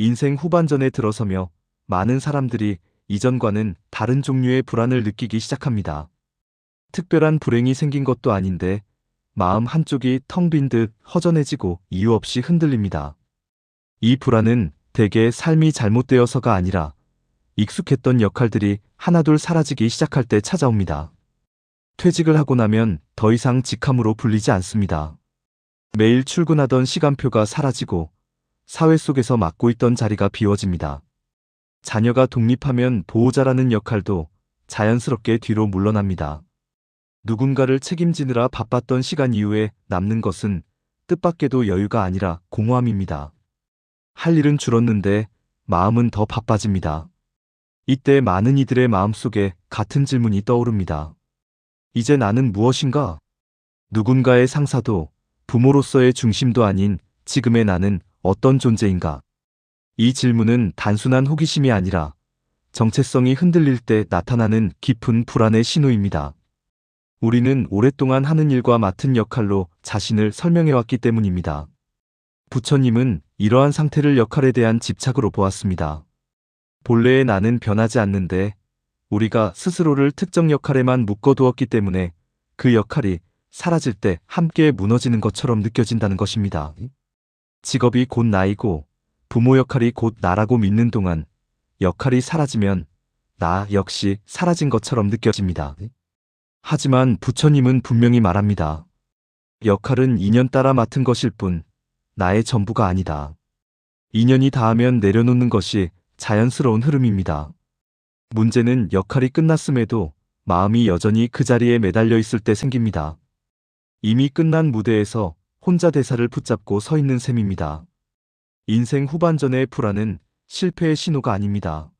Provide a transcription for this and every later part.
인생 후반전에 들어서며 많은 사람들이 이전과는 다른 종류의 불안을 느끼기 시작합니다. 특별한 불행이 생긴 것도 아닌데 마음 한쪽이 텅 빈 듯 허전해지고 이유 없이 흔들립니다. 이 불안은 대개 삶이 잘못되어서가 아니라 익숙했던 역할들이 하나둘 사라지기 시작할 때 찾아옵니다. 퇴직을 하고 나면 더 이상 직함으로 불리지 않습니다. 매일 출근하던 시간표가 사라지고 사회 속에서 맡고 있던 자리가 비워집니다. 자녀가 독립하면 보호자라는 역할도 자연스럽게 뒤로 물러납니다. 누군가를 책임지느라 바빴던 시간 이후에 남는 것은 뜻밖에도 여유가 아니라 공허함입니다. 할 일은 줄었는데 마음은 더 바빠집니다. 이때 많은 이들의 마음속에 같은 질문이 떠오릅니다. 이제 나는 무엇인가? 누군가의 상사도 부모로서의 중심도 아닌 지금의 나는 어떤 존재인가? 이 질문은 단순한 호기심이 아니라 정체성이 흔들릴 때 나타나는 깊은 불안의 신호입니다. 우리는 오랫동안 하는 일과 맡은 역할로 자신을 설명해왔기 때문입니다. 부처님은 이러한 상태를 역할에 대한 집착으로 보았습니다. 본래의 나는 변하지 않는데 우리가 스스로를 특정 역할에만 묶어두었기 때문에 그 역할이 사라질 때 함께 무너지는 것처럼 느껴진다는 것입니다. 직업이 곧 나이고 부모 역할이 곧 나라고 믿는 동안 역할이 사라지면 나 역시 사라진 것처럼 느껴집니다. 하지만 부처님은 분명히 말합니다. 역할은 인연 따라 맡은 것일 뿐 나의 전부가 아니다. 인연이 닿으면 내려놓는 것이 자연스러운 흐름입니다. 문제는 역할이 끝났음에도 마음이 여전히 그 자리에 매달려 있을 때 생깁니다. 이미 끝난 무대에서 혼자 대사를 붙잡고 서 있는 셈입니다. 인생 후반전의 불안은 실패의 신호가 아닙니다.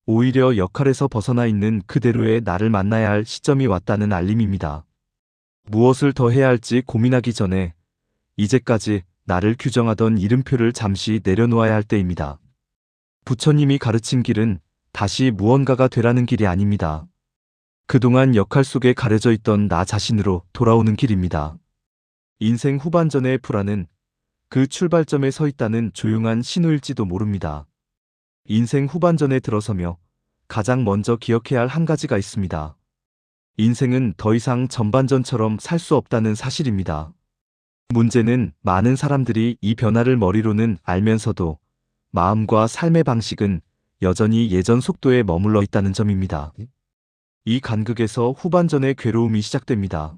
오히려 역할에서 벗어나 있는 그대로의 나를 만나야 할 시점이 왔다는 알림입니다. 무엇을 더 해야 할지 고민하기 전에 이제까지 나를 규정하던 이름표를 잠시 내려놓아야 할 때입니다. 부처님이 가르친 길은 다시 무언가가 되라는 길이 아닙니다. 그동안 역할 속에 가려져 있던 나 자신으로 돌아오는 길입니다. 인생 후반전의 불안은 그 출발점에 서 있다는 조용한 신호일지도 모릅니다. 인생 후반전에 들어서며 가장 먼저 기억해야 할 한 가지가 있습니다. 인생은 더 이상 전반전처럼 살 수 없다는 사실입니다. 문제는 많은 사람들이 이 변화를 머리로는 알면서도 마음과 삶의 방식은 여전히 예전 속도에 머물러 있다는 점입니다. 이 간극에서 후반전의 괴로움이 시작됩니다.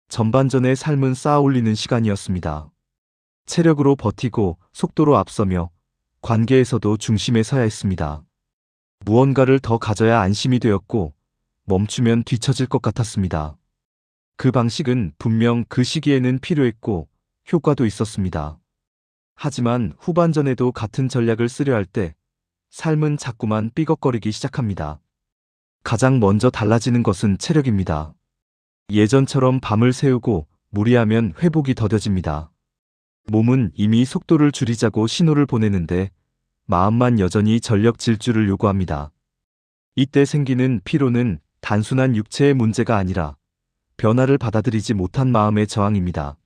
전반전의 삶은 쌓아 올리는 시간이었습니다. 체력으로 버티고 속도로 앞서며 관계에서도 중심에 서야 했습니다. 무언가를 더 가져야 안심이 되었고 멈추면 뒤처질 것 같았습니다. 그 방식은 분명 그 시기에는 필요했고 효과도 있었습니다. 하지만 후반전에도 같은 전략을 쓰려 할 때 삶은 자꾸만 삐걱거리기 시작합니다. 가장 먼저 달라지는 것은 체력입니다. 예전처럼 밤을 새우고 무리하면 회복이 더뎌집니다. 몸은 이미 속도를 줄이자고 신호를 보내는데 마음만 여전히 전력 질주를 요구합니다. 이때 생기는 피로는 단순한 육체의 문제가 아니라 변화를 받아들이지 못한 마음의 저항입니다.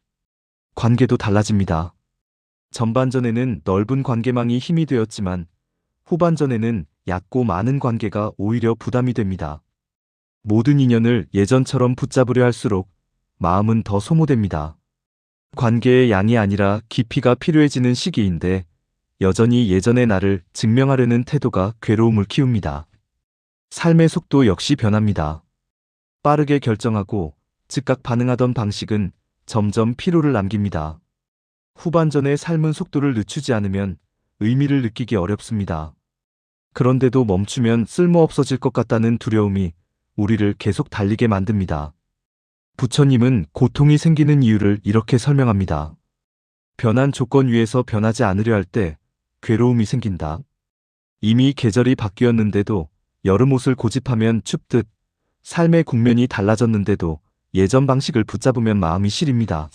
관계도 달라집니다. 전반전에는 넓은 관계망이 힘이 되었지만 후반전에는 얕고 많은 관계가 오히려 부담이 됩니다. 모든 인연을 예전처럼 붙잡으려 할수록 마음은 더 소모됩니다. 관계의 양이 아니라 깊이가 필요해지는 시기인데 여전히 예전의 나를 증명하려는 태도가 괴로움을 키웁니다. 삶의 속도 역시 변합니다. 빠르게 결정하고 즉각 반응하던 방식은 점점 피로를 남깁니다. 후반전의 삶은 속도를 늦추지 않으면 의미를 느끼기 어렵습니다. 그런데도 멈추면 쓸모없어질 것 같다는 두려움이 우리를 계속 달리게 만듭니다. 부처님은 고통이 생기는 이유를 이렇게 설명합니다. 변한 조건 위에서 변하지 않으려 할 때 괴로움이 생긴다. 이미 계절이 바뀌었는데도 여름 옷을 고집하면 춥듯 삶의 국면이 달라졌는데도 예전 방식을 붙잡으면 마음이 시립니다.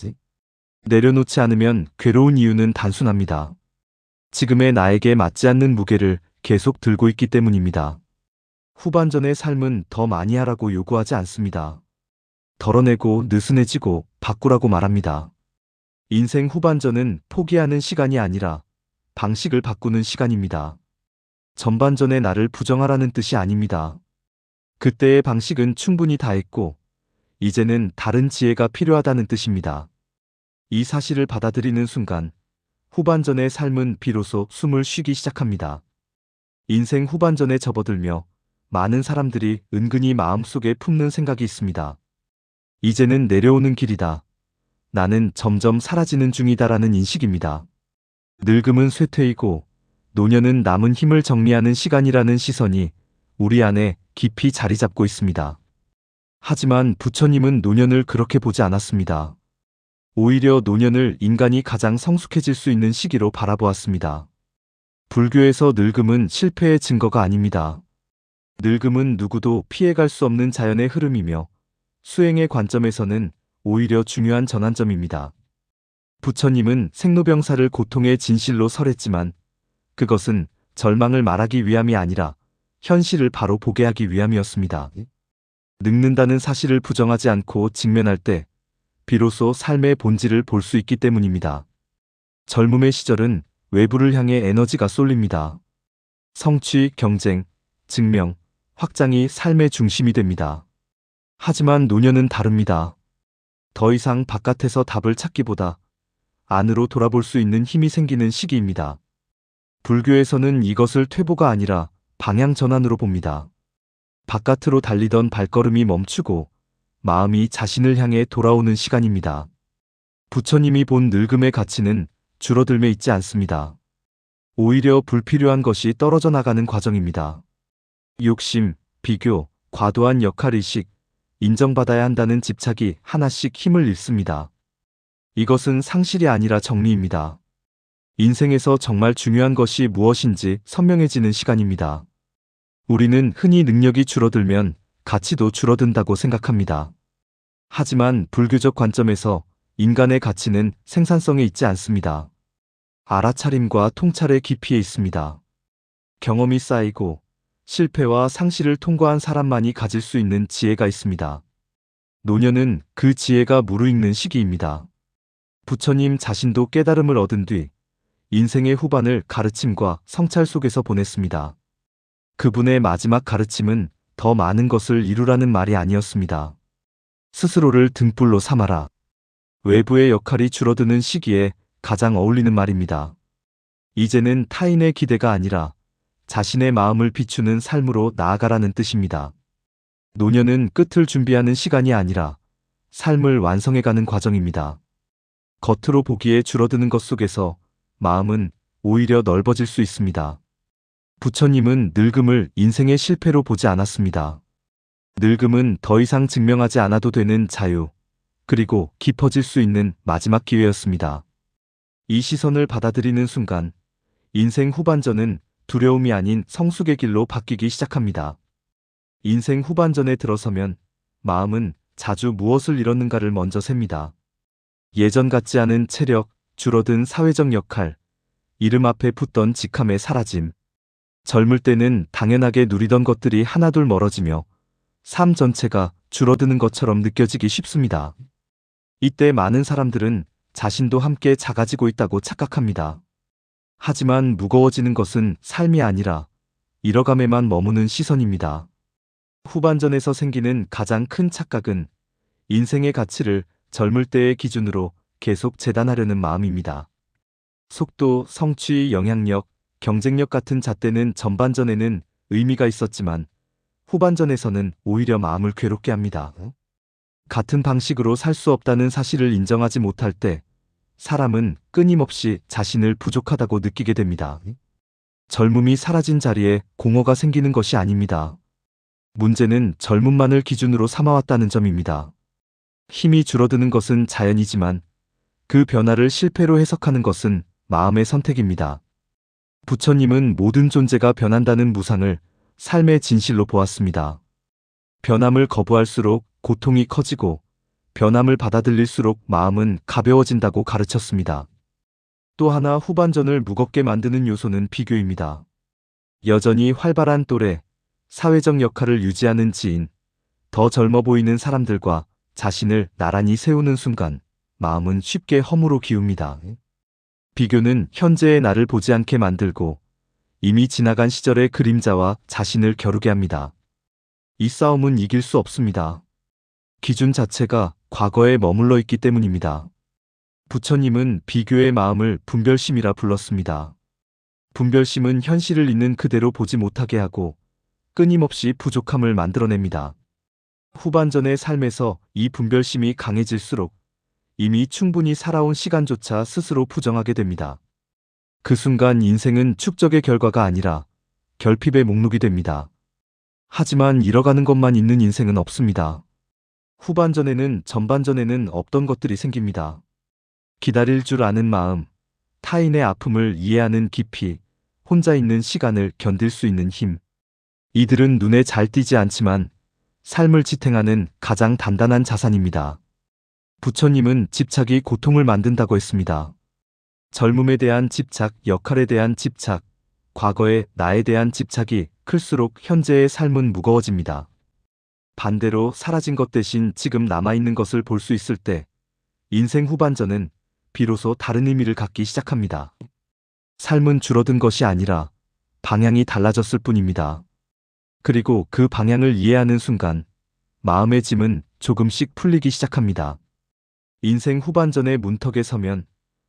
내려놓지 않으면 괴로운 이유는 단순합니다. 지금의 나에게 맞지 않는 무게를 계속 들고 있기 때문입니다. 후반전의 삶은 더 많이 하라고 요구하지 않습니다. 덜어내고 느슨해지고 바꾸라고 말합니다. 인생 후반전은 포기하는 시간이 아니라 방식을 바꾸는 시간입니다. 전반전의 나를 부정하라는 뜻이 아닙니다. 그때의 방식은 충분히 다했고, 이제는 다른 지혜가 필요하다는 뜻입니다. 이 사실을 받아들이는 순간, 후반전의 삶은 비로소 숨을 쉬기 시작합니다. 인생 후반전에 접어들며 많은 사람들이 은근히 마음속에 품는 생각이 있습니다. 이제는 내려오는 길이다. 나는 점점 사라지는 중이다라는 인식입니다. 늙음은 쇠퇴이고 노년은 남은 힘을 정리하는 시간이라는 시선이 우리 안에 깊이 자리 잡고 있습니다. 하지만 부처님은 노년을 그렇게 보지 않았습니다. 오히려 노년을 인간이 가장 성숙해질 수 있는 시기로 바라보았습니다. 불교에서 늙음은 실패의 증거가 아닙니다. 늙음은 누구도 피해갈 수 없는 자연의 흐름이며 수행의 관점에서는 오히려 중요한 전환점입니다. 부처님은 생로병사를 고통의 진실로 설했지만 그것은 절망을 말하기 위함이 아니라 현실을 바로 보게 하기 위함이었습니다. 늙는다는 사실을 부정하지 않고 직면할 때 비로소 삶의 본질을 볼 수 있기 때문입니다. 젊음의 시절은 외부를 향해 에너지가 쏠립니다. 성취, 경쟁, 증명, 확장이 삶의 중심이 됩니다. 하지만 노년은 다릅니다. 더 이상 바깥에서 답을 찾기보다 안으로 돌아볼 수 있는 힘이 생기는 시기입니다. 불교에서는 이것을 퇴보가 아니라 방향 전환으로 봅니다. 바깥으로 달리던 발걸음이 멈추고 마음이 자신을 향해 돌아오는 시간입니다. 부처님이 본 늙음의 가치는 줄어들며 있지 않습니다. 오히려 불필요한 것이 떨어져 나가는 과정입니다. 욕심, 비교, 과도한 역할의식, 인정받아야 한다는 집착이 하나씩 힘을 잃습니다. 이것은 상실이 아니라 정리입니다. 인생에서 정말 중요한 것이 무엇인지 선명해지는 시간입니다. 우리는 흔히 능력이 줄어들면 가치도 줄어든다고 생각합니다. 하지만 불교적 관점에서 인간의 가치는 생산성에 있지 않습니다. 알아차림과 통찰의 깊이에 있습니다. 경험이 쌓이고 실패와 상실을 통과한 사람만이 가질 수 있는 지혜가 있습니다. 노년은 그 지혜가 무르익는 시기입니다. 부처님 자신도 깨달음을 얻은 뒤 인생의 후반을 가르침과 성찰 속에서 보냈습니다. 그분의 마지막 가르침은 더 많은 것을 이루라는 말이 아니었습니다. 스스로를 등불로 삼아라. 외부의 역할이 줄어드는 시기에 가장 어울리는 말입니다. 이제는 타인의 기대가 아니라 자신의 마음을 비추는 삶으로 나아가라는 뜻입니다. 노년은 끝을 준비하는 시간이 아니라 삶을 완성해가는 과정입니다. 겉으로 보기에 줄어드는 것 속에서 마음은 오히려 넓어질 수 있습니다. 부처님은 늙음을 인생의 실패로 보지 않았습니다. 늙음은 더 이상 증명하지 않아도 되는 자유, 그리고 깊어질 수 있는 마지막 기회였습니다. 이 시선을 받아들이는 순간 인생 후반전은 두려움이 아닌 성숙의 길로 바뀌기 시작합니다. 인생 후반전에 들어서면 마음은 자주 무엇을 잃었는가를 먼저 셉니다. 예전 같지 않은 체력, 줄어든 사회적 역할, 이름 앞에 붙던 직함의 사라짐. 젊을 때는 당연하게 누리던 것들이 하나둘 멀어지며 삶 전체가 줄어드는 것처럼 느껴지기 쉽습니다. 이때 많은 사람들은 자신도 함께 작아지고 있다고 착각합니다. 하지만 무거워지는 것은 삶이 아니라 잃어감에만 머무는 시선입니다. 후반전에서 생기는 가장 큰 착각은 인생의 가치를 젊을 때의 기준으로 계속 재단하려는 마음입니다. 속도, 성취, 영향력, 경쟁력 같은 잣대는 전반전에는 의미가 있었지만 후반전에서는 오히려 마음을 괴롭게 합니다. 같은 방식으로 살 수 없다는 사실을 인정하지 못할 때 사람은 끊임없이 자신을 부족하다고 느끼게 됩니다. 젊음이 사라진 자리에 공허가 생기는 것이 아닙니다. 문제는 젊음만을 기준으로 삼아왔다는 점입니다. 힘이 줄어드는 것은 자연이지만 그 변화를 실패로 해석하는 것은 마음의 선택입니다. 부처님은 모든 존재가 변한다는 무상을 삶의 진실로 보았습니다. 변함을 거부할수록 고통이 커지고 변함을 받아들일수록 마음은 가벼워진다고 가르쳤습니다. 또 하나 후반전을 무겁게 만드는 요소는 비교입니다. 여전히 활발한 또래, 사회적 역할을 유지하는 지인, 더 젊어 보이는 사람들과 자신을 나란히 세우는 순간 마음은 쉽게 허무로 기웁니다. 비교는 현재의 나를 보지 않게 만들고 이미 지나간 시절의 그림자와 자신을 겨루게 합니다. 이 싸움은 이길 수 없습니다. 기준 자체가 과거에 머물러 있기 때문입니다. 부처님은 비교의 마음을 분별심이라 불렀습니다. 분별심은 현실을 있는 그대로 보지 못하게 하고 끊임없이 부족함을 만들어냅니다. 후반전의 삶에서 이 분별심이 강해질수록 이미 충분히 살아온 시간조차 스스로 부정하게 됩니다. 그 순간 인생은 축적의 결과가 아니라 결핍의 목록이 됩니다. 하지만 잃어가는 것만 있는 인생은 없습니다. 후반전에는 전반전에는 없던 것들이 생깁니다. 기다릴 줄 아는 마음, 타인의 아픔을 이해하는 깊이, 혼자 있는 시간을 견딜 수 있는 힘. 이들은 눈에 잘 띄지 않지만 삶을 지탱하는 가장 단단한 자산입니다. 부처님은 집착이 고통을 만든다고 했습니다. 젊음에 대한 집착, 역할에 대한 집착, 과거의 나에 대한 집착이 클수록 현재의 삶은 무거워집니다. 반대로 사라진 것 대신 지금 남아있는 것을 볼 수 있을 때 인생 후반전은 비로소 다른 의미를 갖기 시작합니다. 삶은 줄어든 것이 아니라 방향이 달라졌을 뿐입니다. 그리고 그 방향을 이해하는 순간 마음의 짐은 조금씩 풀리기 시작합니다. 인생 후반전의 문턱에 서면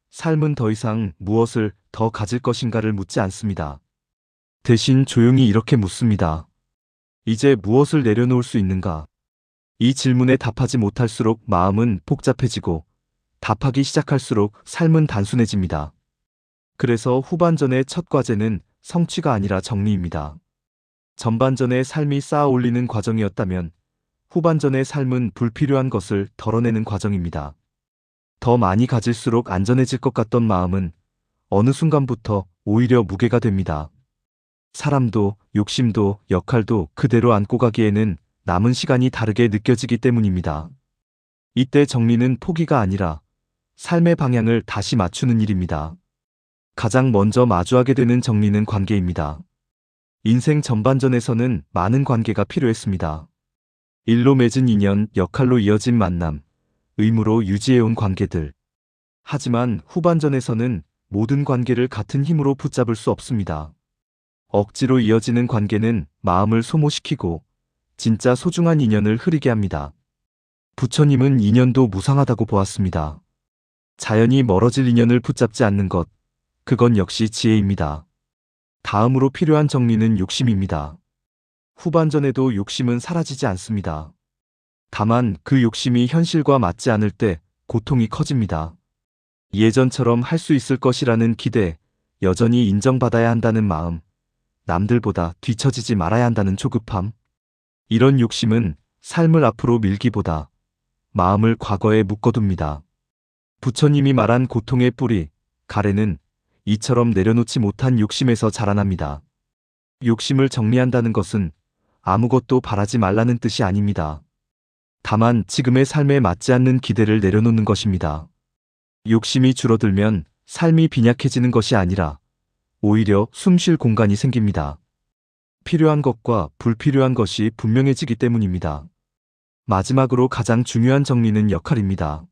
삶은 더 이상 무엇을 더 가질 것인가를 묻지 않습니다. 대신 조용히 이렇게 묻습니다. 이제 무엇을 내려놓을 수 있는가? 이 질문에 답하지 못할수록 마음은 복잡해지고 답하기 시작할수록 삶은 단순해집니다. 그래서 후반전의 첫 과제는 성취가 아니라 정리입니다. 전반전의 삶이 쌓아 올리는 과정이었다면 후반전의 삶은 불필요한 것을 덜어내는 과정입니다. 더 많이 가질수록 안전해질 것 같던 마음은 어느 순간부터 오히려 무게가 됩니다. 사람도 욕심도 역할도 그대로 안고 가기에는 남은 시간이 다르게 느껴지기 때문입니다. 이때 정리는 포기가 아니라 삶의 방향을 다시 맞추는 일입니다. 가장 먼저 마주하게 되는 정리는 관계입니다. 인생 전반전에서는 많은 관계가 필요했습니다. 일로 맺은 인연, 역할로 이어진 만남, 의무로 유지해온 관계들. 하지만 후반전에서는 모든 관계를 같은 힘으로 붙잡을 수 없습니다. 억지로 이어지는 관계는 마음을 소모시키고 진짜 소중한 인연을 흐리게 합니다. 부처님은 인연도 무상하다고 보았습니다. 자연히 멀어질 인연을 붙잡지 않는 것, 그건 역시 지혜입니다. 다음으로 필요한 정리는 욕심입니다. 후반전에도 욕심은 사라지지 않습니다. 다만 그 욕심이 현실과 맞지 않을 때 고통이 커집니다. 예전처럼 할 수 있을 것이라는 기대, 여전히 인정받아야 한다는 마음, 남들보다 뒤처지지 말아야 한다는 조급함. 이런 욕심은 삶을 앞으로 밀기보다 마음을 과거에 묶어둡니다. 부처님이 말한 고통의 뿌리, 가래는 이처럼 내려놓지 못한 욕심에서 자라납니다. 욕심을 정리한다는 것은 아무것도 바라지 말라는 뜻이 아닙니다. 다만 지금의 삶에 맞지 않는 기대를 내려놓는 것입니다. 욕심이 줄어들면 삶이 빈약해지는 것이 아니라 오히려 숨 쉴 공간이 생깁니다. 필요한 것과 불필요한 것이 분명해지기 때문입니다. 마지막으로 가장 중요한 정리는 역할입니다.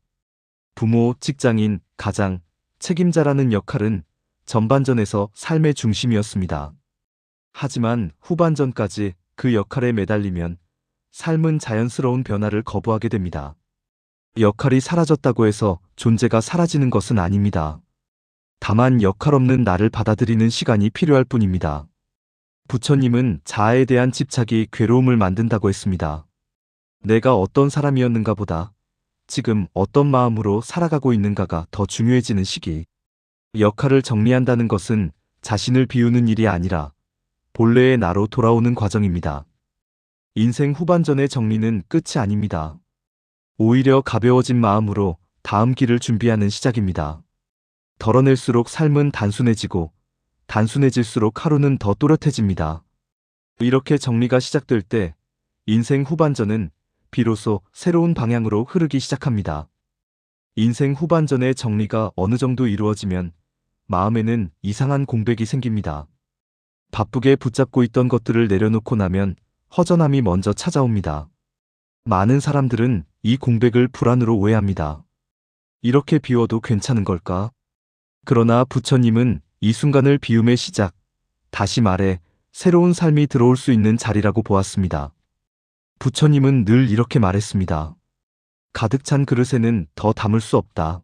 부모, 직장인, 가장, 책임자라는 역할은 전반전에서 삶의 중심이었습니다. 하지만 후반전까지 그 역할에 매달리면 삶은 자연스러운 변화를 거부하게 됩니다. 역할이 사라졌다고 해서 존재가 사라지는 것은 아닙니다. 다만 역할 없는 나를 받아들이는 시간이 필요할 뿐입니다. 부처님은 자아에 대한 집착이 괴로움을 만든다고 했습니다. 내가 어떤 사람이었는가 보다 지금 어떤 마음으로 살아가고 있는가가 더 중요해지는 시기. 역할을 정리한다는 것은 자신을 비우는 일이 아니라 본래의 나로 돌아오는 과정입니다. 인생 후반전의 정리는 끝이 아닙니다. 오히려 가벼워진 마음으로 다음 길을 준비하는 시작입니다. 덜어낼수록 삶은 단순해지고 단순해질수록 하루는 더 또렷해집니다. 이렇게 정리가 시작될 때 인생 후반전은 비로소 새로운 방향으로 흐르기 시작합니다. 인생 후반전의 정리가 어느 정도 이루어지면 마음에는 이상한 공백이 생깁니다. 바쁘게 붙잡고 있던 것들을 내려놓고 나면 허전함이 먼저 찾아옵니다. 많은 사람들은 이 공백을 불안으로 오해합니다. 이렇게 비워도 괜찮은 걸까? 그러나 부처님은 이 순간을 비움의 시작, 다시 말해 새로운 삶이 들어올 수 있는 자리라고 보았습니다. 부처님은 늘 이렇게 말했습니다. 가득 찬 그릇에는 더 담을 수 없다.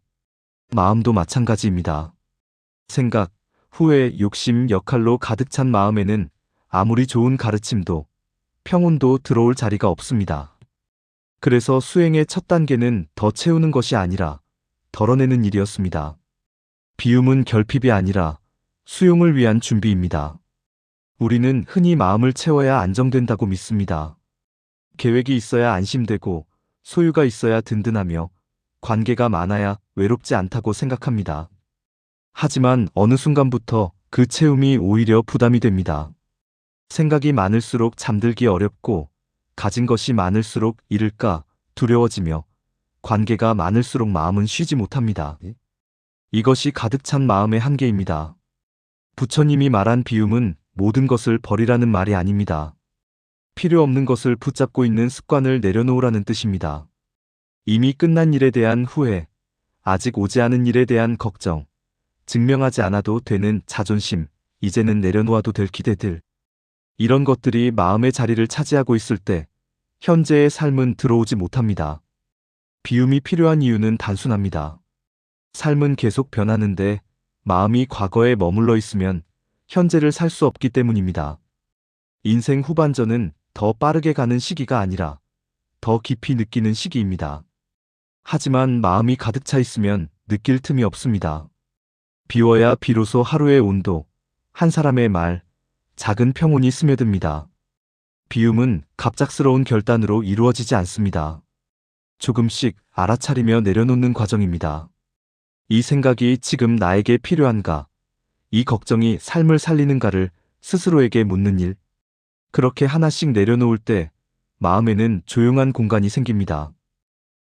마음도 마찬가지입니다. 생각, 후회, 욕심, 역할로 가득 찬 마음에는 아무리 좋은 가르침도, 평온도 들어올 자리가 없습니다. 그래서 수행의 첫 단계는 더 채우는 것이 아니라 덜어내는 일이었습니다. 비움은 결핍이 아니라 수용을 위한 준비입니다. 우리는 흔히 마음을 채워야 안정된다고 믿습니다. 계획이 있어야 안심되고 소유가 있어야 든든하며 관계가 많아야 외롭지 않다고 생각합니다. 하지만 어느 순간부터 그 채움이 오히려 부담이 됩니다. 생각이 많을수록 잠들기 어렵고 가진 것이 많을수록 잃을까 두려워지며 관계가 많을수록 마음은 쉬지 못합니다. 이것이 가득 찬 마음의 한계입니다. 부처님이 말한 비움은 모든 것을 버리라는 말이 아닙니다. 필요 없는 것을 붙잡고 있는 습관을 내려놓으라는 뜻입니다. 이미 끝난 일에 대한 후회, 아직 오지 않은 일에 대한 걱정, 증명하지 않아도 되는 자존심, 이제는 내려놓아도 될 기대들. 이런 것들이 마음의 자리를 차지하고 있을 때 현재의 삶은 들어오지 못합니다. 비움이 필요한 이유는 단순합니다. 삶은 계속 변하는데 마음이 과거에 머물러 있으면 현재를 살 수 없기 때문입니다. 인생 후반전은 더 빠르게 가는 시기가 아니라 더 깊이 느끼는 시기입니다. 하지만 마음이 가득 차 있으면 느낄 틈이 없습니다. 비워야 비로소 하루의 온도, 한 사람의 말, 작은 평온이 스며듭니다. 비움은 갑작스러운 결단으로 이루어지지 않습니다. 조금씩 알아차리며 내려놓는 과정입니다. 이 생각이 지금 나에게 필요한가? 이 걱정이 삶을 살리는가를 스스로에게 묻는 일. 그렇게 하나씩 내려놓을 때 마음에는 조용한 공간이 생깁니다.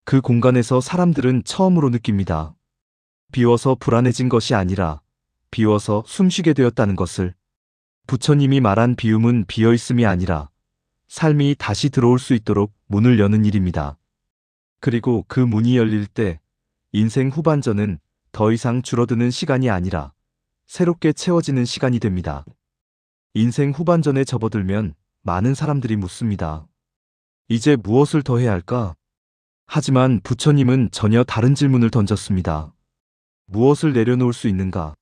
그 공간에서 사람들은 처음으로 느낍니다. 비워서 불안해진 것이 아니라 비워서 숨쉬게 되었다는 것을. 부처님이 말한 비움은 비어있음이 아니라 삶이 다시 들어올 수 있도록 문을 여는 일입니다. 그리고 그 문이 열릴 때 인생 후반전은 더 이상 줄어드는 시간이 아니라 새롭게 채워지는 시간이 됩니다. 인생 후반전에 접어들면 많은 사람들이 묻습니다. 이제 무엇을 더 해야 할까? 하지만 부처님은 전혀 다른 질문을 던졌습니다. 무엇을 내려놓을 수 있는가?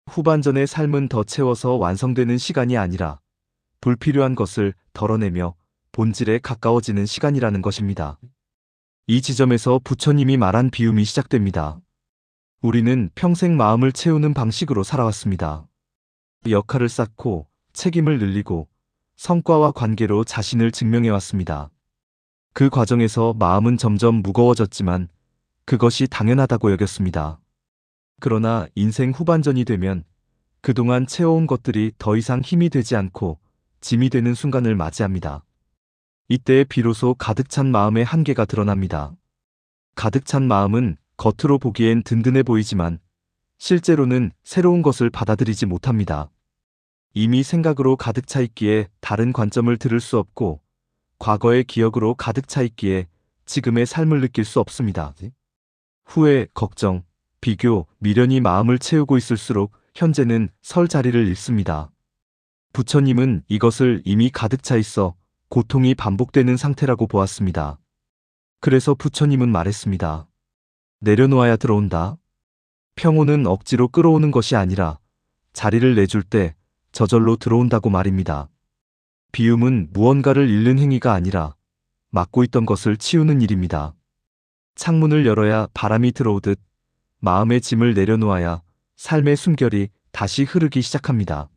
후반전의 삶은 더 채워서 완성되는 시간이 아니라 불필요한 것을 덜어내며 본질에 가까워지는 시간이라는 것입니다. 이 지점에서 부처님이 말한 비움이 시작됩니다. 우리는 평생 마음을 채우는 방식으로 살아왔습니다. 역할을 쌓고 책임을 늘리고 성과와 관계로 자신을 증명해왔습니다. 그 과정에서 마음은 점점 무거워졌지만 그것이 당연하다고 여겼습니다. 그러나 인생 후반전이 되면 그동안 채워온 것들이 더 이상 힘이 되지 않고 짐이 되는 순간을 맞이합니다. 이때 비로소 가득 찬 마음의 한계가 드러납니다. 가득 찬 마음은 겉으로 보기엔 든든해 보이지만 실제로는 새로운 것을 받아들이지 못합니다. 이미 생각으로 가득 차 있기에 다른 관점을 들을 수 없고 과거의 기억으로 가득 차 있기에 지금의 삶을 느낄 수 없습니다. 후회, 걱정, 비교, 미련이 마음을 채우고 있을수록 현재는 설 자리를 잃습니다. 부처님은 이것을 이미 가득 차 있어 고통이 반복되는 상태라고 보았습니다. 그래서 부처님은 말했습니다. 내려놓아야 들어온다. 평온은 억지로 끌어오는 것이 아니라 자리를 내줄 때 저절로 들어온다고 말입니다. 비움은 무언가를 잃는 행위가 아니라 막고 있던 것을 치우는 일입니다. 창문을 열어야 바람이 들어오듯 마음의 짐을 내려놓아야 삶의 숨결이 다시 흐르기 시작합니다.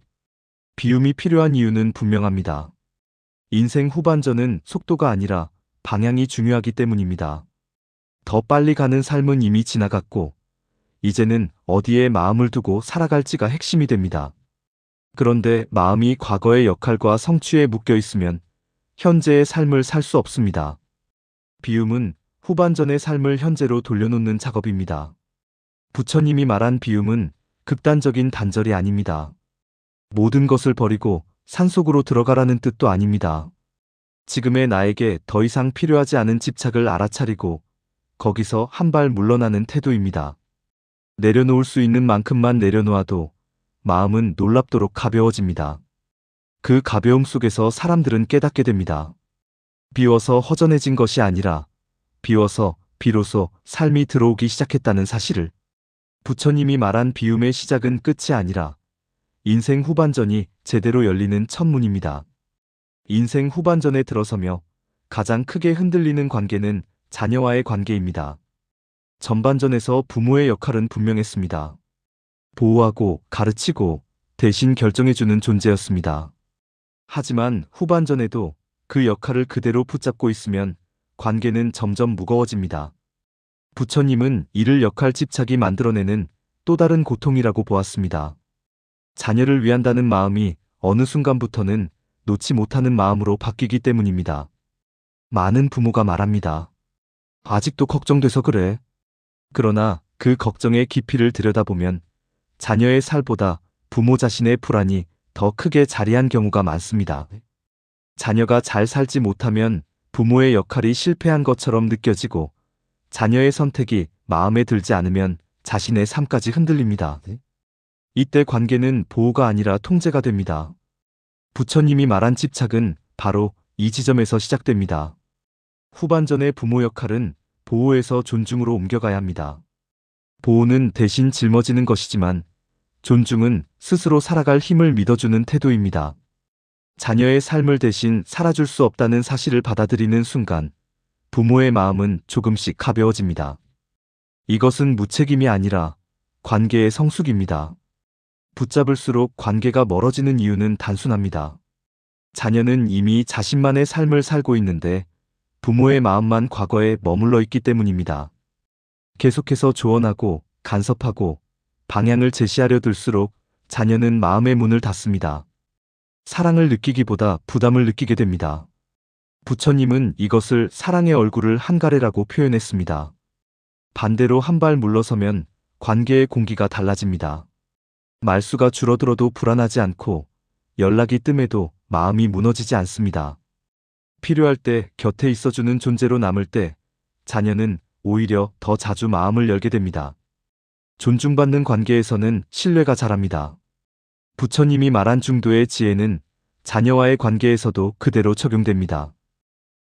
비움이 필요한 이유는 분명합니다. 인생 후반전은 속도가 아니라 방향이 중요하기 때문입니다. 더 빨리 가는 삶은 이미 지나갔고 이제는 어디에 마음을 두고 살아갈지가 핵심이 됩니다. 그런데 마음이 과거의 역할과 성취에 묶여 있으면 현재의 삶을 살 수 없습니다. 비움은 후반전의 삶을 현재로 돌려놓는 작업입니다. 부처님이 말한 비움은 극단적인 단절이 아닙니다. 모든 것을 버리고 산속으로 들어가라는 뜻도 아닙니다. 지금의 나에게 더 이상 필요하지 않은 집착을 알아차리고 거기서 한 발 물러나는 태도입니다. 내려놓을 수 있는 만큼만 내려놓아도 마음은 놀랍도록 가벼워집니다. 그 가벼움 속에서 사람들은 깨닫게 됩니다. 비워서 허전해진 것이 아니라 비워서 비로소 삶이 들어오기 시작했다는 사실을. 부처님이 말한 비움의 시작은 끝이 아니라 인생 후반전이 제대로 열리는 첫문입니다. 인생 후반전에 들어서며 가장 크게 흔들리는 관계는 자녀와의 관계입니다. 전반전에서 부모의 역할은 분명했습니다. 보호하고 가르치고 대신 결정해주는 존재였습니다. 하지만 후반전에도 그 역할을 그대로 붙잡고 있으면 관계는 점점 무거워집니다. 부처님은 이를 역할 집착이 만들어내는 또 다른 고통이라고 보았습니다. 자녀를 위한다는 마음이 어느 순간부터는 놓지 못하는 마음으로 바뀌기 때문입니다. 많은 부모가 말합니다. 아직도 걱정돼서 그래. 그러나 그 걱정의 깊이를 들여다보면 자녀의 살보다 부모 자신의 불안이 더 크게 자리한 경우가 많습니다. 자녀가 잘 살지 못하면 부모의 역할이 실패한 것처럼 느껴지고 자녀의 선택이 마음에 들지 않으면 자신의 삶까지 흔들립니다. 이때 관계는 보호가 아니라 통제가 됩니다. 부처님이 말한 집착은 바로 이 지점에서 시작됩니다. 후반전의 부모 역할은 보호에서 존중으로 옮겨가야 합니다. 보호는 대신 짊어지는 것이지만 존중은 스스로 살아갈 힘을 믿어주는 태도입니다. 자녀의 삶을 대신 살아줄 수 없다는 사실을 받아들이는 순간 부모의 마음은 조금씩 가벼워집니다. 이것은 무책임이 아니라 관계의 성숙입니다. 붙잡을수록 관계가 멀어지는 이유는 단순합니다. 자녀는 이미 자신만의 삶을 살고 있는데 부모의 마음만 과거에 머물러 있기 때문입니다. 계속해서 조언하고 간섭하고 방향을 제시하려 들수록 자녀는 마음의 문을 닫습니다. 사랑을 느끼기보다 부담을 느끼게 됩니다. 부처님은 이것을 사랑의 얼굴을 한 가래라고 표현했습니다. 반대로 한 발 물러서면 관계의 공기가 달라집니다. 말수가 줄어들어도 불안하지 않고 연락이 뜸해도 마음이 무너지지 않습니다. 필요할 때 곁에 있어주는 존재로 남을 때 자녀는 오히려 더 자주 마음을 열게 됩니다. 존중받는 관계에서는 신뢰가 자랍니다. 부처님이 말한 중도의 지혜는 자녀와의 관계에서도 그대로 적용됩니다.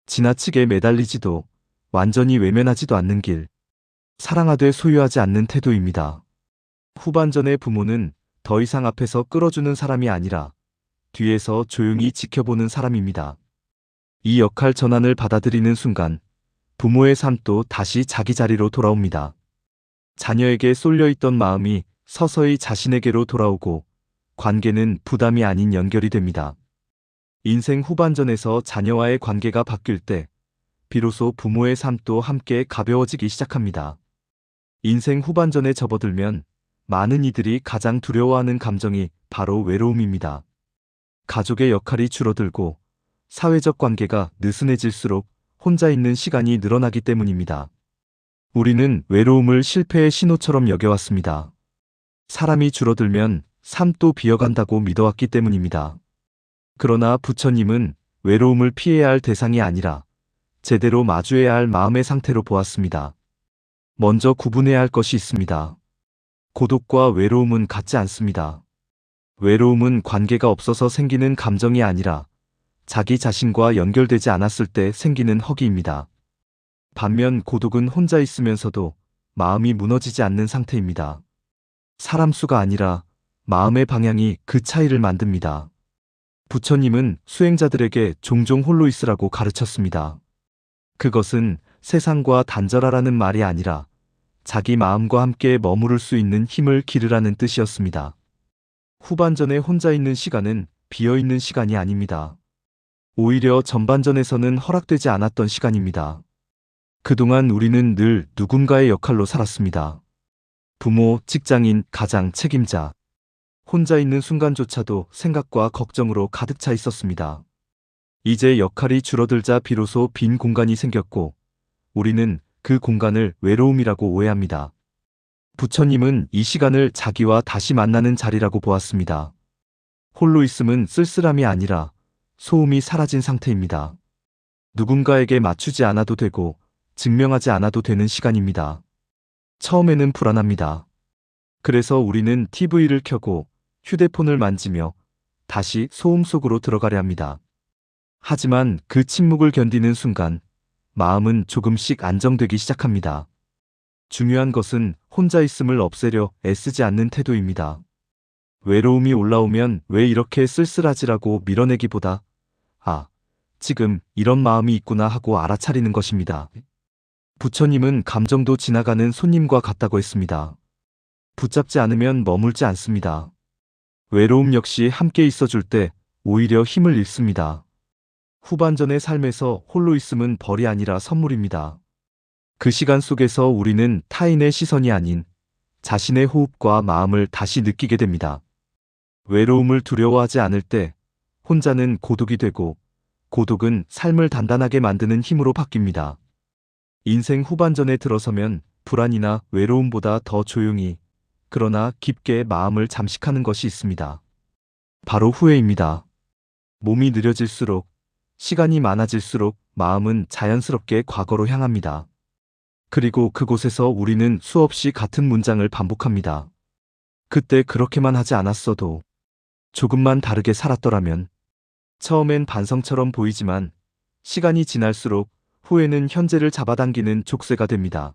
지나치게 매달리지도 완전히 외면하지도 않는 길. 사랑하되 소유하지 않는 태도입니다. 후반전의 부모는 더 이상 앞에서 끌어주는 사람이 아니라 뒤에서 조용히 지켜보는 사람입니다. 이 역할 전환을 받아들이는 순간 부모의 삶도 다시 자기 자리로 돌아옵니다. 자녀에게 쏠려있던 마음이 서서히 자신에게로 돌아오고 관계는 부담이 아닌 연결이 됩니다. 인생 후반전에서 자녀와의 관계가 바뀔 때 비로소 부모의 삶도 함께 가벼워지기 시작합니다. 인생 후반전에 접어들면 많은 이들이 가장 두려워하는 감정이 바로 외로움입니다. 가족의 역할이 줄어들고 사회적 관계가 느슨해질수록 혼자 있는 시간이 늘어나기 때문입니다. 우리는 외로움을 실패의 신호처럼 여겨왔습니다. 사람이 줄어들면 삶도 비어간다고 믿어왔기 때문입니다. 그러나 부처님은 외로움을 피해야 할 대상이 아니라 제대로 마주해야 할 마음의 상태로 보았습니다. 먼저 구분해야 할 것이 있습니다. 고독과 외로움은 같지 않습니다. 외로움은 관계가 없어서 생기는 감정이 아니라 자기 자신과 연결되지 않았을 때 생기는 허기입니다. 반면 고독은 혼자 있으면서도 마음이 무너지지 않는 상태입니다. 사람 수가 아니라 마음의 방향이 그 차이를 만듭니다. 부처님은 수행자들에게 종종 홀로 있으라고 가르쳤습니다. 그것은 세상과 단절하라는 말이 아니라 자기 마음과 함께 머무를 수 있는 힘을 기르라는 뜻이었습니다. 후반전에 혼자 있는 시간은 비어있는 시간이 아닙니다. 오히려 전반전에서는 허락되지 않았던 시간입니다. 그동안 우리는 늘 누군가의 역할로 살았습니다. 부모, 직장인, 가장, 책임자. 혼자 있는 순간조차도 생각과 걱정으로 가득 차 있었습니다. 이제 역할이 줄어들자 비로소 빈 공간이 생겼고 우리는 그 공간을 외로움이라고 오해합니다. 부처님은 이 시간을 자기와 다시 만나는 자리라고 보았습니다. 홀로 있음은 쓸쓸함이 아니라 소음이 사라진 상태입니다. 누군가에게 맞추지 않아도 되고 증명하지 않아도 되는 시간입니다. 처음에는 불안합니다. 그래서 우리는 TV를 켜고 휴대폰을 만지며 다시 소음 속으로 들어가려 합니다. 하지만 그 침묵을 견디는 순간 마음은 조금씩 안정되기 시작합니다. 중요한 것은 혼자 있음을 없애려 애쓰지 않는 태도입니다. 외로움이 올라오면 왜 이렇게 쓸쓸하지라고 밀어내기보다 아, 지금 이런 마음이 있구나 하고 알아차리는 것입니다. 부처님은 감정도 지나가는 손님과 같다고 했습니다. 붙잡지 않으면 머물지 않습니다. 외로움 역시 함께 있어줄 때 오히려 힘을 잃습니다. 후반전의 삶에서 홀로 있음은 벌이 아니라 선물입니다. 그 시간 속에서 우리는 타인의 시선이 아닌 자신의 호흡과 마음을 다시 느끼게 됩니다. 외로움을 두려워하지 않을 때 혼자는 고독이 되고 고독은 삶을 단단하게 만드는 힘으로 바뀝니다. 인생 후반전에 들어서면 불안이나 외로움보다 더 조용히 그러나 깊게 마음을 잠식하는 것이 있습니다. 바로 후회입니다. 몸이 느려질수록 시간이 많아질수록 마음은 자연스럽게 과거로 향합니다. 그리고 그곳에서 우리는 수없이 같은 문장을 반복합니다. 그때 그렇게만 하지 않았어도 조금만 다르게 살았더라면. 처음엔 반성처럼 보이지만 시간이 지날수록 후회는 현재를 잡아당기는 족쇄가 됩니다.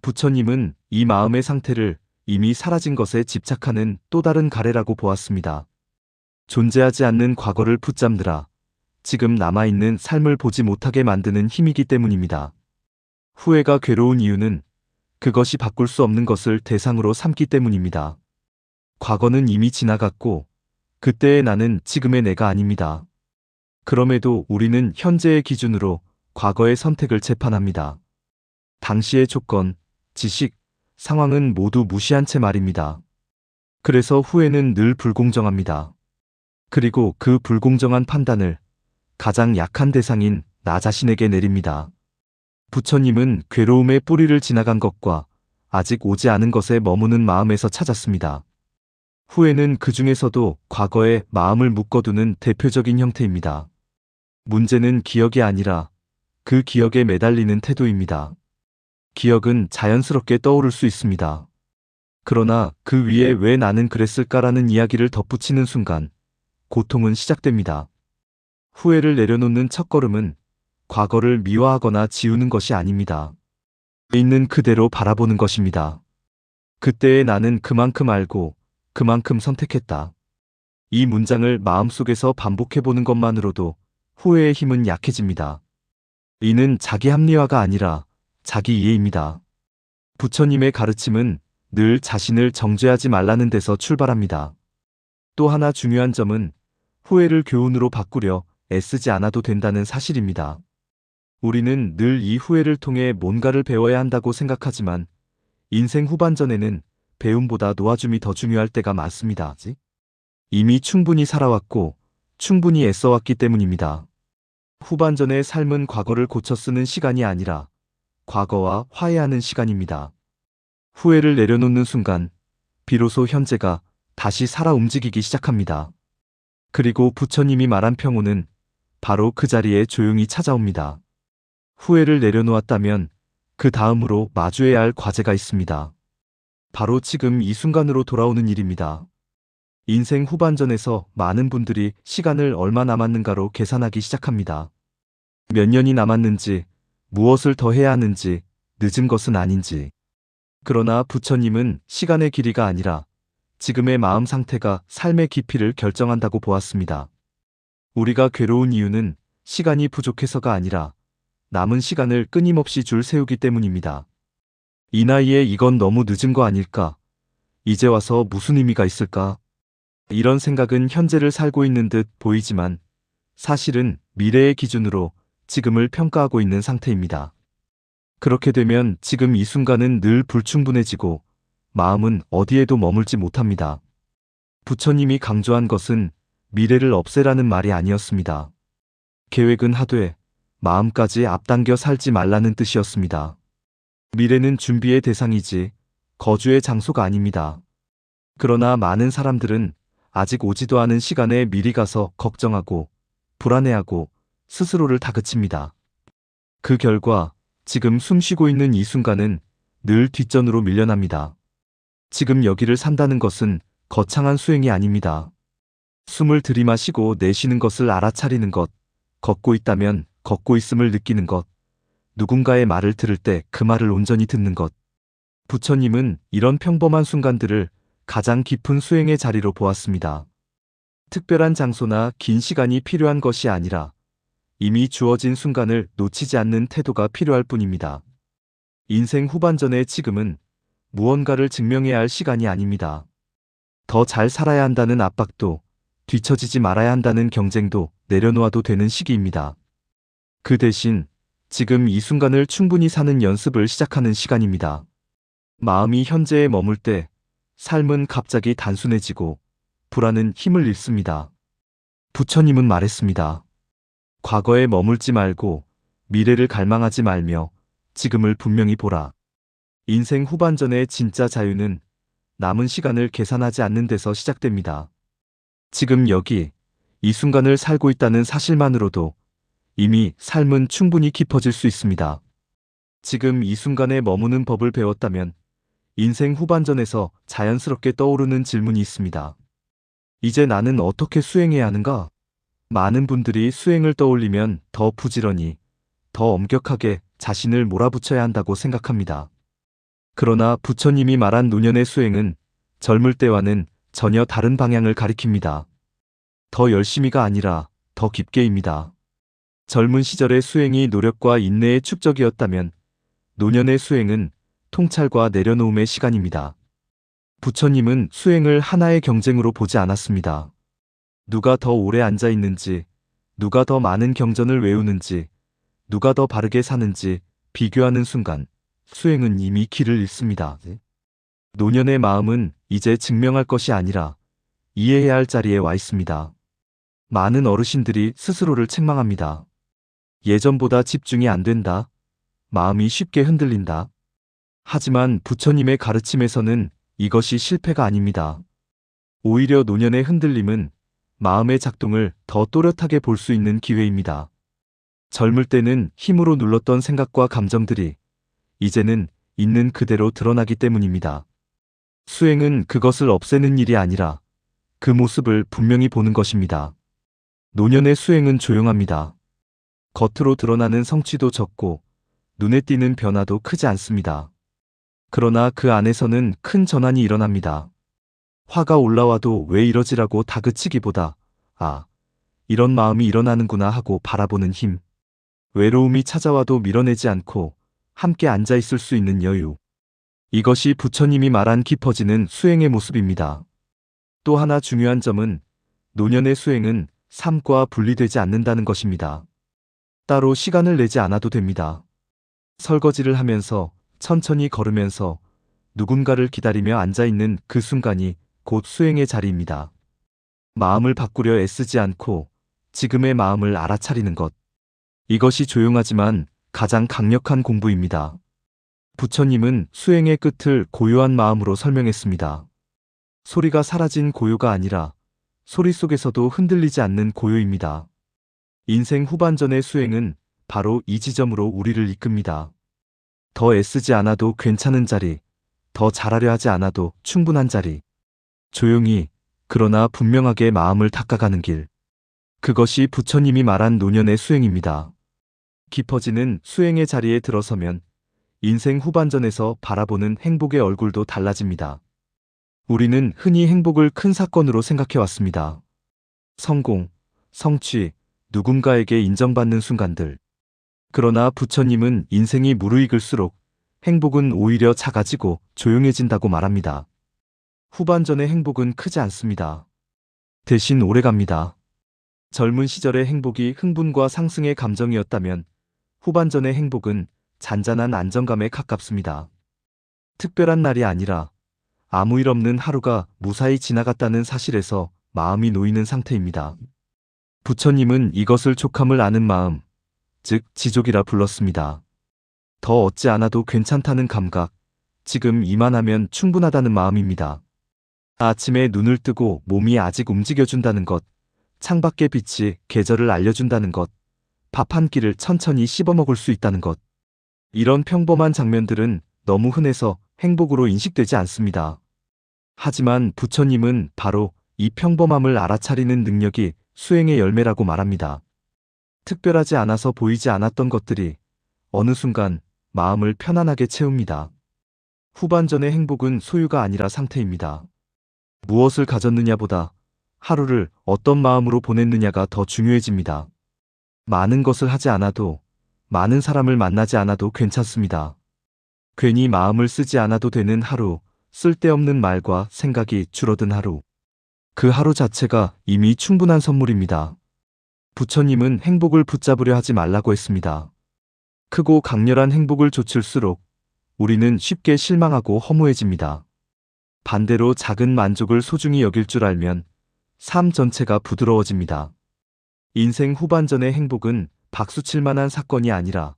부처님은 이 마음의 상태를 이미 사라진 것에 집착하는 또 다른 가래라고 보았습니다. 존재하지 않는 과거를 붙잡느라 지금 남아있는 삶을 보지 못하게 만드는 힘이기 때문입니다. 후회가 괴로운 이유는 그것이 바꿀 수 없는 것을 대상으로 삼기 때문입니다. 과거는 이미 지나갔고 그때의 나는 지금의 내가 아닙니다. 그럼에도 우리는 현재의 기준으로 과거의 선택을 재판합니다. 당시의 조건, 지식, 상황은 모두 무시한 채 말입니다. 그래서 후회는 늘 불공정합니다. 그리고 그 불공정한 판단을 가장 약한 대상인 나 자신에게 내립니다. 부처님은 괴로움의 뿌리를 지나간 것과 아직 오지 않은 것에 머무는 마음에서 찾았습니다. 후회는 그 중에서도 과거에 마음을 묶어두는 대표적인 형태입니다. 문제는 기억이 아니라 그 기억에 매달리는 태도입니다. 기억은 자연스럽게 떠오를 수 있습니다. 그러나 그 위에 왜 나는 그랬을까라는 이야기를 덧붙이는 순간 고통은 시작됩니다. 후회를 내려놓는 첫걸음은 과거를 미화하거나 지우는 것이 아닙니다. 있는 그대로 바라보는 것입니다. 그때의 나는 그만큼 알고 그만큼 선택했다. 이 문장을 마음속에서 반복해보는 것만으로도 후회의 힘은 약해집니다. 이는 자기 합리화가 아니라 자기 이해입니다. 부처님의 가르침은 늘 자신을 정죄하지 말라는 데서 출발합니다. 또 하나 중요한 점은 후회를 교훈으로 바꾸려 애쓰지 않아도 된다는 사실입니다. 우리는 늘 이 후회를 통해 뭔가를 배워야 한다고 생각하지만 인생 후반전에는 배움보다 놓아줌이 더 중요할 때가 많습니다. 이미 충분히 살아왔고 충분히 애써왔기 때문입니다. 후반전의 삶은 과거를 고쳐 쓰는 시간이 아니라 과거와 화해하는 시간입니다. 후회를 내려놓는 순간 비로소 현재가 다시 살아 움직이기 시작합니다. 그리고 부처님이 말한 평온은 바로 그 자리에 조용히 찾아옵니다. 후회를 내려놓았다면 그 다음으로 마주해야 할 과제가 있습니다. 바로 지금 이 순간으로 돌아오는 일입니다. 인생 후반전에서 많은 분들이 시간을 얼마 남았는가로 계산하기 시작합니다. 몇 년이 남았는지, 무엇을 더 해야 하는지, 늦은 것은 아닌지. 그러나 부처님은 시간의 길이가 아니라 지금의 마음 상태가 삶의 깊이를 결정한다고 보았습니다. 우리가 괴로운 이유는 시간이 부족해서가 아니라 남은 시간을 끊임없이 줄 세우기 때문입니다. 이 나이에 이건 너무 늦은 거 아닐까? 이제 와서 무슨 의미가 있을까? 이런 생각은 현재를 살고 있는 듯 보이지만 사실은 미래의 기준으로 지금을 평가하고 있는 상태입니다. 그렇게 되면 지금 이 순간은 늘 불충분해지고 마음은 어디에도 머물지 못합니다. 부처님이 강조한 것은 미래를 없애라는 말이 아니었습니다. 계획은 하되 마음까지 앞당겨 살지 말라는 뜻이었습니다. 미래는 준비의 대상이지 거주의 장소가 아닙니다. 그러나 많은 사람들은 아직 오지도 않은 시간에 미리 가서 걱정하고 불안해하고 스스로를 다그칩니다. 그 결과 지금 숨쉬고 있는 이 순간은 늘 뒷전으로 밀려납니다. 지금 여기를 산다는 것은 거창한 수행이 아닙니다. 숨을 들이마시고 내쉬는 것을 알아차리는 것, 걷고 있다면 걷고 있음을 느끼는 것, 누군가의 말을 들을 때 그 말을 온전히 듣는 것. 부처님은 이런 평범한 순간들을 가장 깊은 수행의 자리로 보았습니다. 특별한 장소나 긴 시간이 필요한 것이 아니라 이미 주어진 순간을 놓치지 않는 태도가 필요할 뿐입니다. 인생 후반전의 지금은 무언가를 증명해야 할 시간이 아닙니다. 더 잘 살아야 한다는 압박도, 뒤처지지 말아야 한다는 경쟁도 내려놓아도 되는 시기입니다. 그 대신 지금 이 순간을 충분히 사는 연습을 시작하는 시간입니다. 마음이 현재에 머물 때 삶은 갑자기 단순해지고 불안은 힘을 잃습니다. 부처님은 말했습니다. 과거에 머물지 말고 미래를 갈망하지 말며 지금을 분명히 보라. 인생 후반전의 진짜 자유는 남은 시간을 계산하지 않는 데서 시작됩니다. 지금 여기, 이 순간을 살고 있다는 사실만으로도 이미 삶은 충분히 깊어질 수 있습니다. 지금 이 순간에 머무는 법을 배웠다면 인생 후반전에서 자연스럽게 떠오르는 질문이 있습니다. 이제 나는 어떻게 수행해야 하는가? 많은 분들이 수행을 떠올리면 더 부지런히, 더 엄격하게 자신을 몰아붙여야 한다고 생각합니다. 그러나 부처님이 말한 노년의 수행은 젊을 때와는 전혀 다른 방향을 가리킵니다. 더 열심히가 아니라 더 깊게입니다. 젊은 시절의 수행이 노력과 인내의 축적이었다면 노년의 수행은 통찰과 내려놓음의 시간입니다. 부처님은 수행을 하나의 경쟁으로 보지 않았습니다. 누가 더 오래 앉아 있는지, 누가 더 많은 경전을 외우는지, 누가 더 바르게 사는지 비교하는 순간 수행은 이미 길을 잃습니다. 노년의 마음은 이제 증명할 것이 아니라 이해해야 할 자리에 와 있습니다. 많은 어르신들이 스스로를 책망합니다. 예전보다 집중이 안 된다. 마음이 쉽게 흔들린다. 하지만 부처님의 가르침에서는 이것이 실패가 아닙니다. 오히려 노년의 흔들림은 마음의 작동을 더 또렷하게 볼 수 있는 기회입니다. 젊을 때는 힘으로 눌렀던 생각과 감정들이 이제는 있는 그대로 드러나기 때문입니다. 수행은 그것을 없애는 일이 아니라 그 모습을 분명히 보는 것입니다. 노년의 수행은 조용합니다. 겉으로 드러나는 성취도 적고 눈에 띄는 변화도 크지 않습니다. 그러나 그 안에서는 큰 전환이 일어납니다. 화가 올라와도 왜 이러지라고 다그치기보다 이런 마음이 일어나는구나 하고 바라보는 힘. 외로움이 찾아와도 밀어내지 않고 함께 앉아 있을 수 있는 여유. 이것이 부처님이 말한 깊어지는 수행의 모습입니다. 또 하나 중요한 점은 노년의 수행은 삶과 분리되지 않는다는 것입니다. 따로 시간을 내지 않아도 됩니다. 설거지를 하면서, 천천히 걸으면서, 누군가를 기다리며 앉아있는 그 순간이 곧 수행의 자리입니다. 마음을 바꾸려 애쓰지 않고 지금의 마음을 알아차리는 것. 이것이 조용하지만 가장 강력한 공부입니다. 부처님은 수행의 끝을 고요한 마음으로 설명했습니다. 소리가 사라진 고요가 아니라 소리 속에서도 흔들리지 않는 고요입니다. 인생 후반전의 수행은 바로 이 지점으로 우리를 이끕니다. 더 애쓰지 않아도 괜찮은 자리, 더 잘하려 하지 않아도 충분한 자리. 조용히, 그러나 분명하게 마음을 닦아가는 길. 그것이 부처님이 말한 노년의 수행입니다. 깊어지는 수행의 자리에 들어서면 인생 후반전에서 바라보는 행복의 얼굴도 달라집니다. 우리는 흔히 행복을 큰 사건으로 생각해왔습니다. 성공, 성취, 누군가에게 인정받는 순간들. 그러나 부처님은 인생이 무르익을수록 행복은 오히려 작아지고 조용해진다고 말합니다. 후반전의 행복은 크지 않습니다. 대신 오래갑니다. 젊은 시절의 행복이 흥분과 상승의 감정이었다면 후반전의 행복은 잔잔한 안정감에 가깝습니다. 특별한 날이 아니라 아무 일 없는 하루가 무사히 지나갔다는 사실에서 마음이 놓이는 상태입니다. 부처님은 이것을 족함을 아는 마음, 즉 지족이라 불렀습니다. 더 얻지 않아도 괜찮다는 감각, 지금 이만하면 충분하다는 마음입니다. 아침에 눈을 뜨고 몸이 아직 움직여준다는 것, 창밖의 빛이 계절을 알려준다는 것, 밥 한 끼를 천천히 씹어먹을 수 있다는 것. 이런 평범한 장면들은 너무 흔해서 행복으로 인식되지 않습니다. 하지만 부처님은 바로 이 평범함을 알아차리는 능력이 수행의 열매라고 말합니다. 특별하지 않아서 보이지 않았던 것들이 어느 순간 마음을 편안하게 채웁니다. 후반전의 행복은 소유가 아니라 상태입니다. 무엇을 가졌느냐보다 하루를 어떤 마음으로 보냈느냐가 더 중요해집니다. 많은 것을 하지 않아도, 많은 사람을 만나지 않아도 괜찮습니다. 괜히 마음을 쓰지 않아도 되는 하루, 쓸데없는 말과 생각이 줄어든 하루. 그 하루 자체가 이미 충분한 선물입니다. 부처님은 행복을 붙잡으려 하지 말라고 했습니다. 크고 강렬한 행복을 좇을수록 우리는 쉽게 실망하고 허무해집니다. 반대로 작은 만족을 소중히 여길 줄 알면 삶 전체가 부드러워집니다. 인생 후반전의 행복은 박수칠 만한 사건이 아니라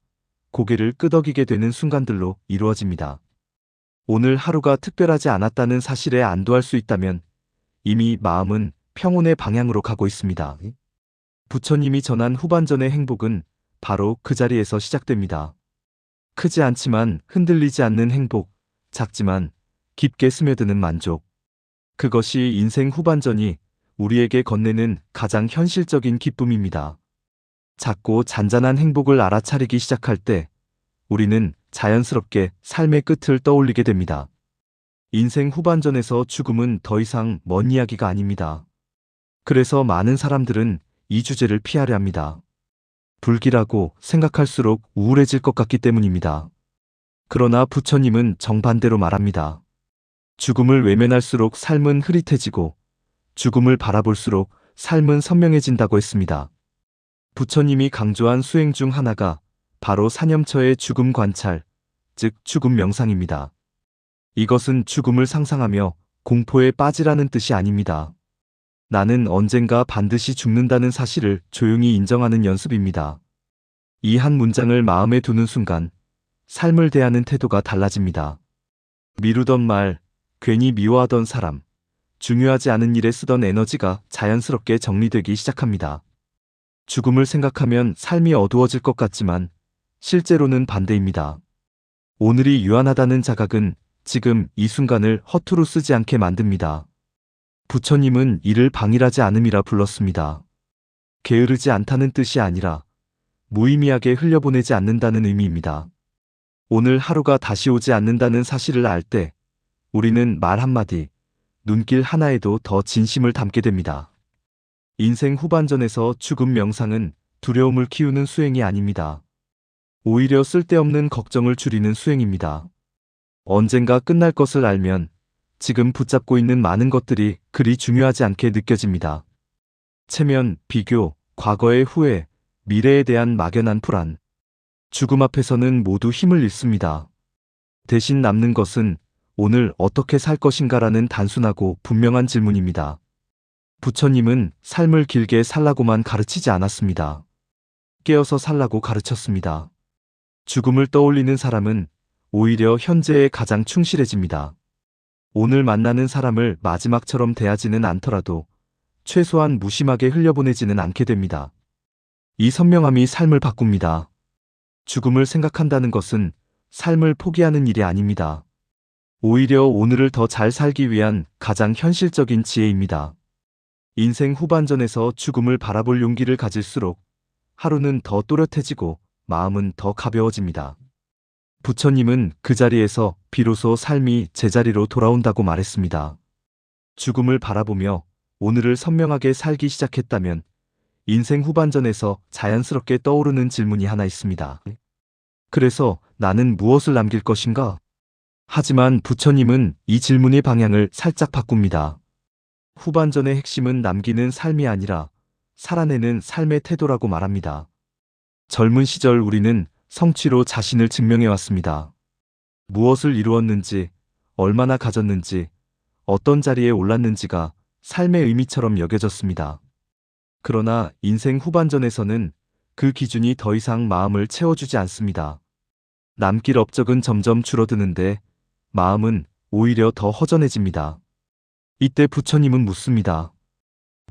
고개를 끄덕이게 되는 순간들로 이루어집니다. 오늘 하루가 특별하지 않았다는 사실에 안도할 수 있다면 이미 마음은 평온의 방향으로 가고 있습니다. 부처님이 전한 후반전의 행복은 바로 그 자리에서 시작됩니다. 크지 않지만 흔들리지 않는 행복, 작지만 깊게 스며드는 만족. 그것이 인생 후반전이 우리에게 건네는 가장 현실적인 기쁨입니다. 작고 잔잔한 행복을 알아차리기 시작할 때 우리는 자연스럽게 삶의 끝을 떠올리게 됩니다. 인생 후반전에서 죽음은 더 이상 먼 이야기가 아닙니다. 그래서 많은 사람들은 이 주제를 피하려 합니다. 불길하고 생각할수록 우울해질 것 같기 때문입니다. 그러나 부처님은 정반대로 말합니다. 죽음을 외면할수록 삶은 흐릿해지고 죽음을 바라볼수록 삶은 선명해진다고 했습니다. 부처님이 강조한 수행 중 하나가 바로 사념처의 죽음 관찰, 즉 죽음 명상입니다. 이것은 죽음을 상상하며 공포에 빠지라는 뜻이 아닙니다. 나는 언젠가 반드시 죽는다는 사실을 조용히 인정하는 연습입니다. 이 한 문장을 마음에 두는 순간 삶을 대하는 태도가 달라집니다. 미루던 말, 괜히 미워하던 사람, 중요하지 않은 일에 쓰던 에너지가 자연스럽게 정리되기 시작합니다. 죽음을 생각하면 삶이 어두워질 것 같지만 실제로는 반대입니다. 오늘이 유한하다는 자각은 지금 이 순간을 허투루 쓰지 않게 만듭니다. 부처님은 이를 방일하지 않음이라 불렀습니다. 게으르지 않다는 뜻이 아니라 무의미하게 흘려보내지 않는다는 의미입니다. 오늘 하루가 다시 오지 않는다는 사실을 알 때 우리는 말 한마디, 눈길 하나에도 더 진심을 담게 됩니다. 인생 후반전에서 죽음 명상은 두려움을 키우는 수행이 아닙니다. 오히려 쓸데없는 걱정을 줄이는 수행입니다. 언젠가 끝날 것을 알면 지금 붙잡고 있는 많은 것들이 그리 중요하지 않게 느껴집니다. 체면, 비교, 과거의 후회, 미래에 대한 막연한 불안. 죽음 앞에서는 모두 힘을 잃습니다. 대신 남는 것은 오늘 어떻게 살 것인가라는 단순하고 분명한 질문입니다. 부처님은 삶을 길게 살라고만 가르치지 않았습니다. 깨어서 살라고 가르쳤습니다. 죽음을 떠올리는 사람은 오히려 현재에 가장 충실해집니다. 오늘 만나는 사람을 마지막처럼 대하지는 않더라도 최소한 무심하게 흘려보내지는 않게 됩니다. 이 선명함이 삶을 바꿉니다. 죽음을 생각한다는 것은 삶을 포기하는 일이 아닙니다. 오히려 오늘을 더 잘 살기 위한 가장 현실적인 지혜입니다. 인생 후반전에서 죽음을 바라볼 용기를 가질수록 하루는 더 또렷해지고 마음은 더 가벼워집니다. 부처님은 그 자리에서 비로소 삶이 제자리로 돌아온다고 말했습니다. 죽음을 바라보며 오늘을 선명하게 살기 시작했다면 인생 후반전에서 자연스럽게 떠오르는 질문이 하나 있습니다. 그래서 나는 무엇을 남길 것인가? 하지만 부처님은 이 질문의 방향을 살짝 바꿉니다. 후반전의 핵심은 남기는 삶이 아니라 살아내는 삶의 태도라고 말합니다. 젊은 시절 우리는 성취로 자신을 증명해왔습니다. 무엇을 이루었는지, 얼마나 가졌는지, 어떤 자리에 올랐는지가 삶의 의미처럼 여겨졌습니다. 그러나 인생 후반전에서는 그 기준이 더 이상 마음을 채워주지 않습니다. 남길 업적은 점점 줄어드는데 마음은 오히려 더 허전해집니다. 이때 부처님은 묻습니다.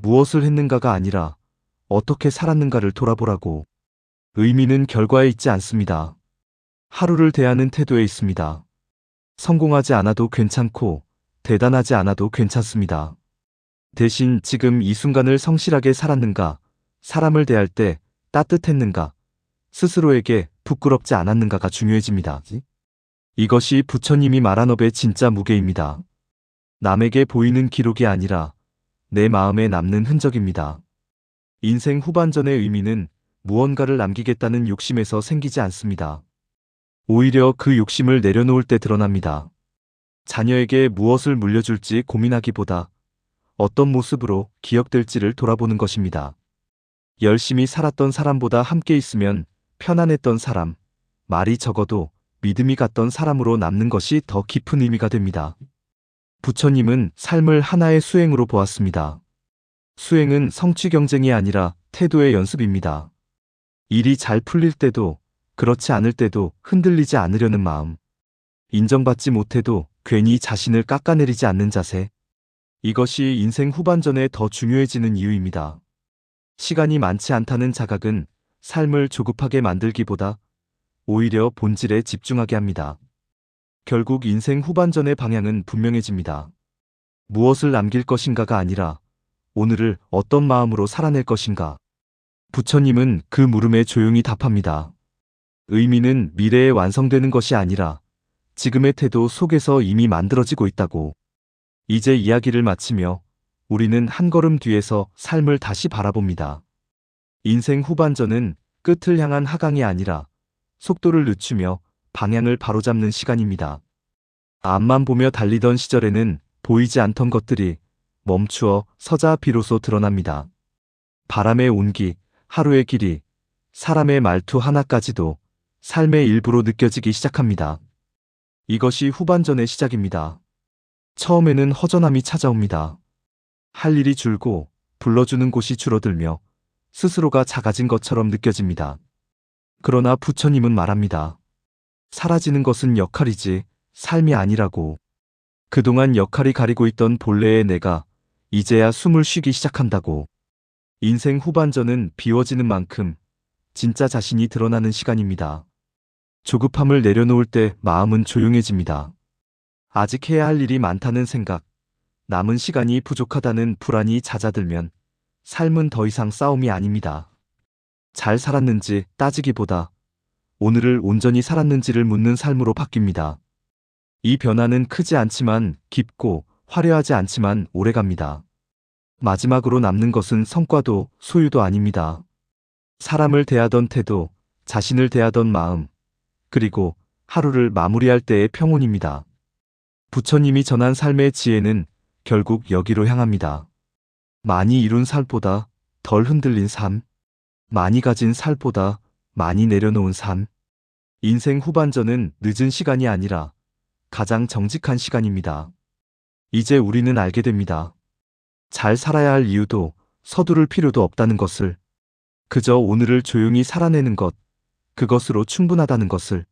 무엇을 했는가가 아니라 어떻게 살았는가를 돌아보라고. 의미는 결과에 있지 않습니다. 하루를 대하는 태도에 있습니다. 성공하지 않아도 괜찮고 대단하지 않아도 괜찮습니다. 대신 지금 이 순간을 성실하게 살았는가, 사람을 대할 때 따뜻했는가, 스스로에게 부끄럽지 않았는가가 중요해집니다. 이것이 부처님이 말한 업의 진짜 무게입니다. 남에게 보이는 기록이 아니라 내 마음에 남는 흔적입니다. 인생 후반전의 의미는 무언가를 남기겠다는 욕심에서 생기지 않습니다. 오히려 그 욕심을 내려놓을 때 드러납니다. 자녀에게 무엇을 물려줄지 고민하기보다 어떤 모습으로 기억될지를 돌아보는 것입니다. 열심히 살았던 사람보다 함께 있으면 편안했던 사람, 말이 적어도 믿음이 갔던 사람으로 남는 것이 더 깊은 의미가 됩니다. 부처님은 삶을 하나의 수행으로 보았습니다. 수행은 성취 경쟁이 아니라 태도의 연습입니다. 일이 잘 풀릴 때도 그렇지 않을 때도 흔들리지 않으려는 마음, 인정받지 못해도 괜히 자신을 깎아내리지 않는 자세, 이것이 인생 후반전에 더 중요해지는 이유입니다. 시간이 많지 않다는 자각은 삶을 조급하게 만들기보다 오히려 본질에 집중하게 합니다. 결국 인생 후반전의 방향은 분명해집니다. 무엇을 남길 것인가가 아니라 오늘을 어떤 마음으로 살아낼 것인가. 부처님은 그 물음에 조용히 답합니다. 의미는 미래에 완성되는 것이 아니라 지금의 태도 속에서 이미 만들어지고 있다고. 이제 이야기를 마치며 우리는 한 걸음 뒤에서 삶을 다시 바라봅니다. 인생 후반전은 끝을 향한 하강이 아니라 속도를 늦추며 방향을 바로잡는 시간입니다. 앞만 보며 달리던 시절에는 보이지 않던 것들이 멈추어 서자 비로소 드러납니다. 바람의 온기, 하루의 길이, 사람의 말투 하나까지도 삶의 일부로 느껴지기 시작합니다. 이것이 후반전의 시작입니다. 처음에는 허전함이 찾아옵니다. 할 일이 줄고 불러주는 곳이 줄어들며 스스로가 작아진 것처럼 느껴집니다. 그러나 부처님은 말합니다. 사라지는 것은 역할이지 삶이 아니라고. 그동안 역할이 가리고 있던 본래의 내가 이제야 숨을 쉬기 시작한다고. 인생 후반전은 비워지는 만큼 진짜 자신이 드러나는 시간입니다. 조급함을 내려놓을 때 마음은 조용해집니다. 아직 해야 할 일이 많다는 생각, 남은 시간이 부족하다는 불안이 잦아들면 삶은 더 이상 싸움이 아닙니다. 잘 살았는지 따지기보다 오늘을 온전히 살았는지를 묻는 삶으로 바뀝니다. 이 변화는 크지 않지만 깊고 화려하지 않지만 오래갑니다. 마지막으로 남는 것은 성과도 소유도 아닙니다. 사람을 대하던 태도, 자신을 대하던 마음, 그리고 하루를 마무리할 때의 평온입니다. 부처님이 전한 삶의 지혜는 결국 여기로 향합니다. 많이 이룬 삶보다 덜 흔들린 삶, 많이 가진 삶보다 많이 내려놓은 삶. 인생 후반전은 늦은 시간이 아니라 가장 정직한 시간입니다. 이제 우리는 알게 됩니다. 잘 살아야 할 이유도 서두를 필요도 없다는 것을, 그저 오늘을 조용히 살아내는 것, 그것으로 충분하다는 것을.